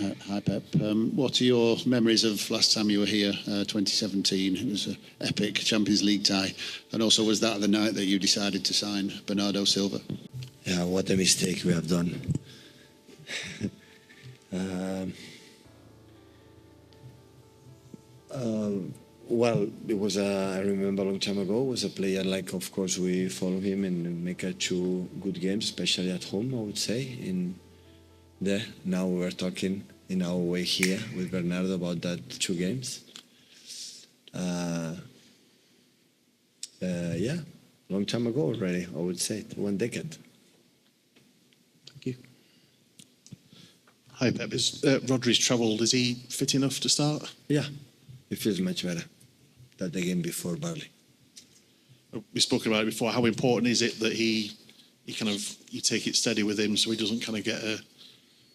Hi, Pep. What are your memories of last time you were here, 2017? It was an epic Champions League tie. And also, was that the night that you decided to sign Bernardo Silva? Yeah, what a mistake we have done. Well, it was I remember a long time ago, was a player like, of course, we follow him and make two good games, especially at home, I would say. Now we're talking in our way here with Bernardo about that 2 games. Yeah, long time ago already, I would say, 1 decade. Thank you. Hi, Pep. Rodri's travelled. Is he fit enough to start? Yeah, he feels much better than the game before, barely. We've spoken about it before. How important is it that you take it steady with him so he doesn't kind of get a...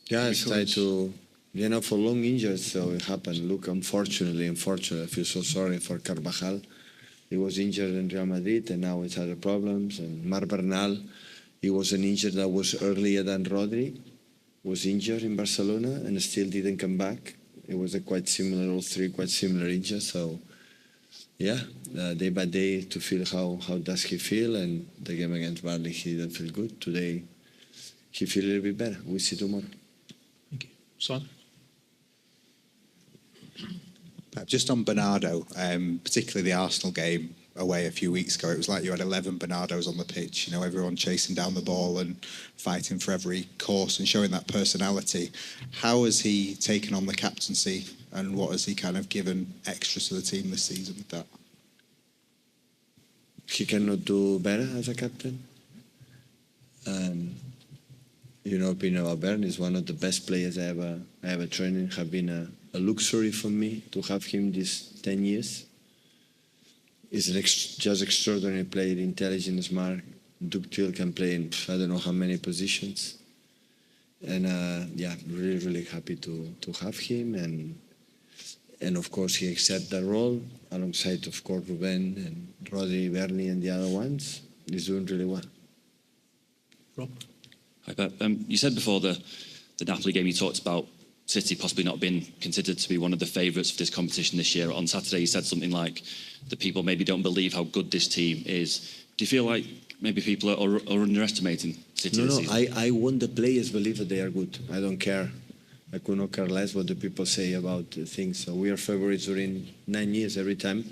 Yeah, I try to, for long injuries, so it happened. Look, unfortunately, I feel so sorry for Carvajal. He was injured in Real Madrid and now he's had problems. And Mar Bernal, he was an injury that was earlier than Rodri, was injured in Barcelona and still didn't come back. It was a quite similar, all 3 quite similar injuries. So, yeah, day by day to feel how does he feel. And the game against Burnley, he didn't feel good. Today, he feels a little bit better. We'll see tomorrow. Thank you. Son? Just on Bernardo, particularly the Arsenal game away a few weeks ago, it was like you had 11 Bernardos on the pitch, everyone chasing down the ball and fighting for every course and showing that personality. How has he taken on the captaincy and what has he kind of given extra to the team this season with that? He cannot do better as a captain. Opinion about Bern is one of the best players I ever trained. Have been a luxury for me to have him these 10 years. He's an just extraordinary player, intelligent, smart. Ductile, can play in I don't know how many positions. And really, really happy to have him. And of course he accepts that role alongside, of course, Ruben and Rodri, Bernie and the other ones. He's doing really well. Rob? Hi, Pep. You said before the Napoli game, you talked about City possibly not being considered to be one of the favourites for this competition this year. On Saturday, you said something like that people maybe don't believe how good this team is. Do you feel like maybe people are underestimating City this season? I want the players believe that they are good. I don't care. I could not care less what the people say about things. So we are favourites during 9 years every time.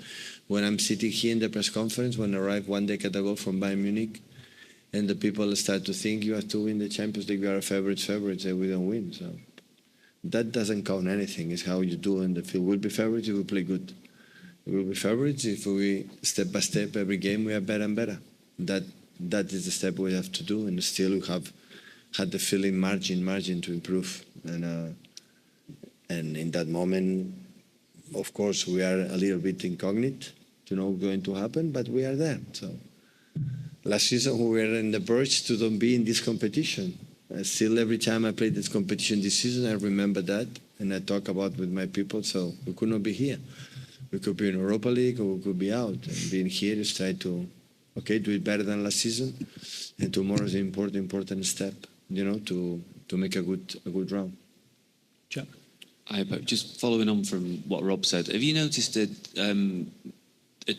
When I'm sitting here in the press conference, when I arrived 1 decade ago from Bayern Munich, and the people start to think you have to win the Champions League, we are favourites, and we don't win. So that doesn't count anything. It's how you do in the field. We'll be favourites if we play good. We'll be favourites if we, step by step, every game we are better and better. That is the step we have to do, and still we have had the feeling margin to improve. And in that moment, of course, we are a little bit incognito to know what's going to happen, but we are there. So last season we were in the verge to don't be in this competition. Still, every time I played this competition this season, I remember that, and I talk about with my people. So we could not be here. We could be in Europa League, or we could be out. And being here is try to, do it better than last season. And tomorrow is an important step, to make a good round. Jack? Just following on from what Rob said, have you noticed a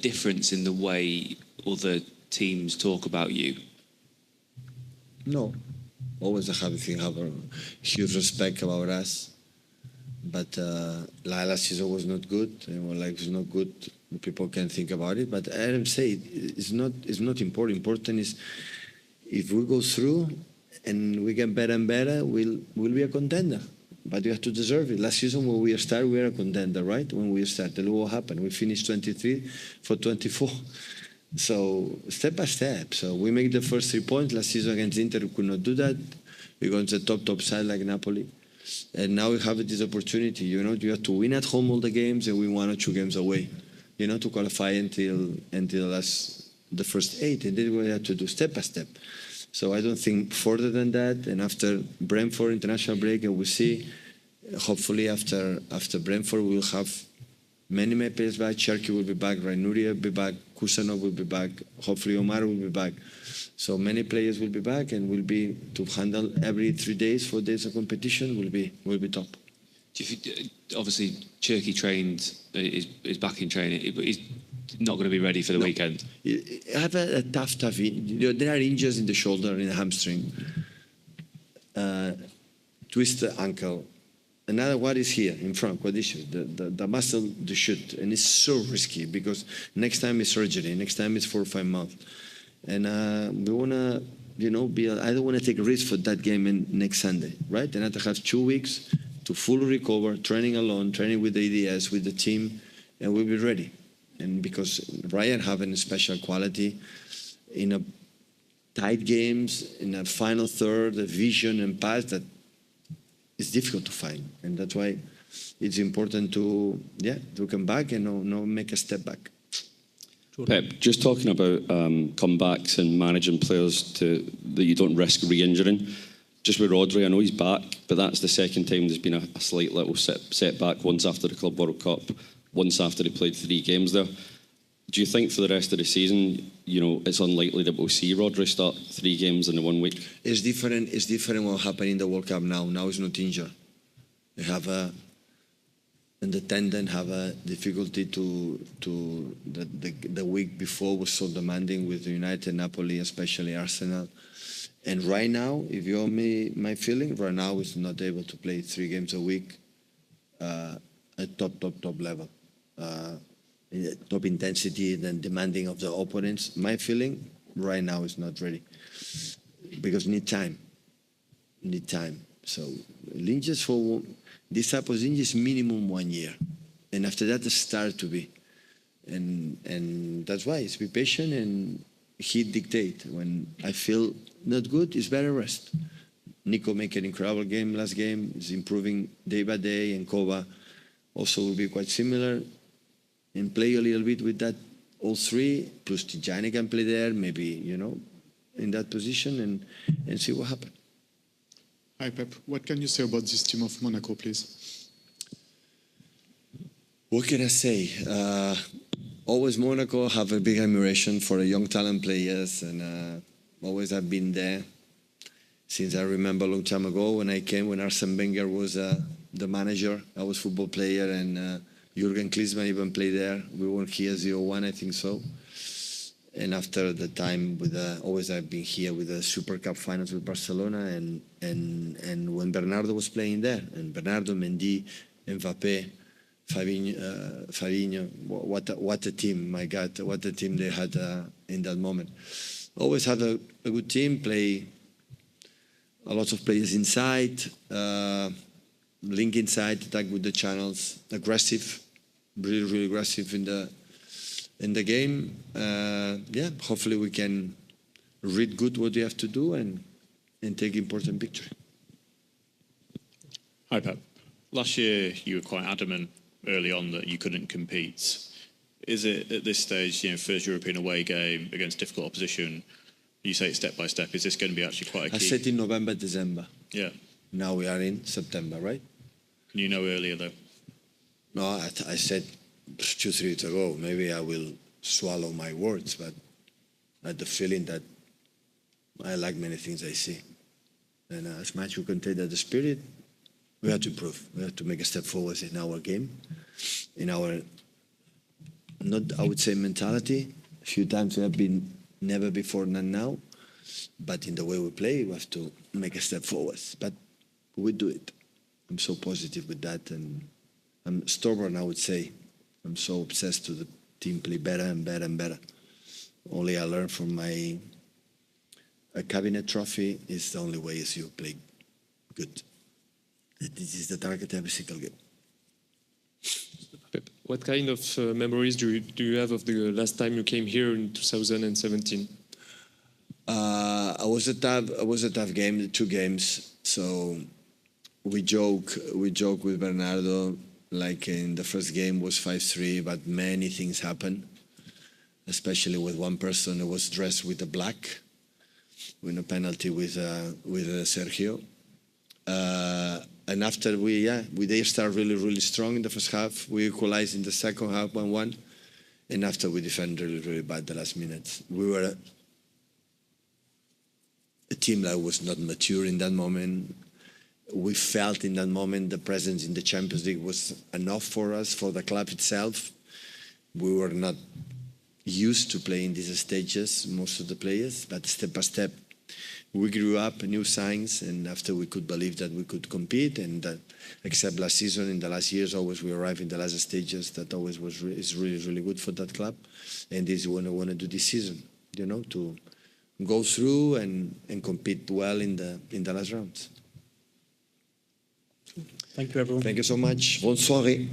difference in the way other teams talk about you? No. Always a happy thing, have a huge respect about us. But last season was not good. It's not good. People can think about it. But I don't say it's not important. Important is if we go through and we get better and better, we'll be a contender. But you have to deserve it. Last season when we started, we were a contender, right? When we started, look what happened. We finished 23 for 24. So step by step. So we make the first 3 points. Last season against Inter, we could not do that. We go to the top side like Napoli. And now we have this opportunity, you have to win at home all the games and win 1 or 2 games away, to qualify until the first 8. And then we have to do step by step. So I don't think further than that. And after Brentford international break, and we see, hopefully after Brentford, we'll have many players back. Cherki will be back, Rainuria will be back, Kusanov will be back, hopefully Omar will be back. So many players will be back, and will be to handle every 3 days, 4 days of competition will be top. Do you think, obviously, Cherky trained, is back in training, but he's not going to be ready for the weekend. I have a tough. There are injuries in the shoulder, in the hamstring, twist the ankle. Another one is here in front, quadriceps, the muscle, the shoot, and it's so risky because next time is surgery, next time is 4 or 5 months, and we wanna, I don't want to take a risk for that game next Sunday, right? And I have to have 2 weeks to fully recover, training alone, training with the ADS, with the team, and we'll be ready. And because Ryan having a special quality in a tight games, in a final third, a vision and pass that is difficult to find. And that's why it's important to come back and not make a step back. Pep, just talking about comebacks and managing players that you don't risk re-injuring. Just with Rodri, I know he's back, but that's the second time there's been a slight little setback, once after the Club World Cup, once after he played 3 games there. Do you think for the rest of the season, it's unlikely that we'll see Rodri start 3 games in the 1 week? It's different what happened in the World Cup now. Now he's not injured. They have and the tendon have a difficulty the week before was so demanding with United, Napoli, especially Arsenal. And right now, if you ask me my feeling, right now he's not able to play 3 games a week at top level. Top intensity, then demanding of the opponents. My feeling right now is not ready because need time. So injuries for this type of injuries minimum 1 year, and after that it start to be, and that's why it's be patient and he dictate. When I feel not good, it's better rest. Nico make an incredible game last game. Is improving day by day, and Kova also will be quite similar. And play a little bit with that, all 3, plus Tijani can play there, maybe, in that position, and see what happens. Hi, Pep. What can you say about this team of Monaco, please? What can I say? Always Monaco have a big admiration for the young talent players, and always have been there. Since I remember a long time ago when I came, when Arsene Wenger was the manager, I was football player, and Jurgen Klinsmann even played there. We won here 0-1, I think so. And after the time always I've been here with the Super Cup finals with Barcelona, and when Bernardo was playing there, and Bernardo, Mendy, Mbappé, Fabinho, what a team! My God, what a team they had in that moment. Always had a good team. Play a lot of players inside. Link inside, attack with the channels, aggressive, really aggressive in the game. Hopefully we can read good what we have to do and take important victory. Hi, Pep. Last year you were quite adamant early on that you couldn't compete. Is it at this stage, first European away game against difficult opposition, you say it step by step, is this going to be actually quite a key? I said in November, December. Yeah. Now we are in September, right? You know earlier though? No, I said 2-3 weeks ago, maybe I will swallow my words, but I had the feeling that I like many things I see. And as much we can take that the spirit, we have to improve. We have to make a step forward in our game, in our, not I would say mentality. A few times we have been never before, not now, but in the way we play, we have to make a step forward. But we do it. I'm so positive with that, and I'm stubborn, I would say. I'm so obsessed to the team play better and better and better. Only I learned from a cabinet trophy is the only way is you play good. This is the target every single game. Pep, what kind of memories do you have of the last time you came here in 2017? It was a tough game, the 2 games. So we joke with Bernardo, like in the first game was 5-3, but many things happened, especially with one person who was dressed with the black, with a penalty with Sergio. And after they start really strong in the first half. We equalized in the second half 1-1, and after we defended really bad the last minutes. We were a team that was not mature in that moment. we felt in that moment the presence in the Champions League was enough for us, for the club itself. We were not used to playing these stages, most of the players, but step by step, we grew up, new signs, and after we could believe that we could compete, and that, except last season, in the last years, always we arrive in the last stages. That always is really good for that club, and this is what I want to do this season. To go through and compete well in the last rounds. Thank you, everyone. Thank you so much. Bonne soirée.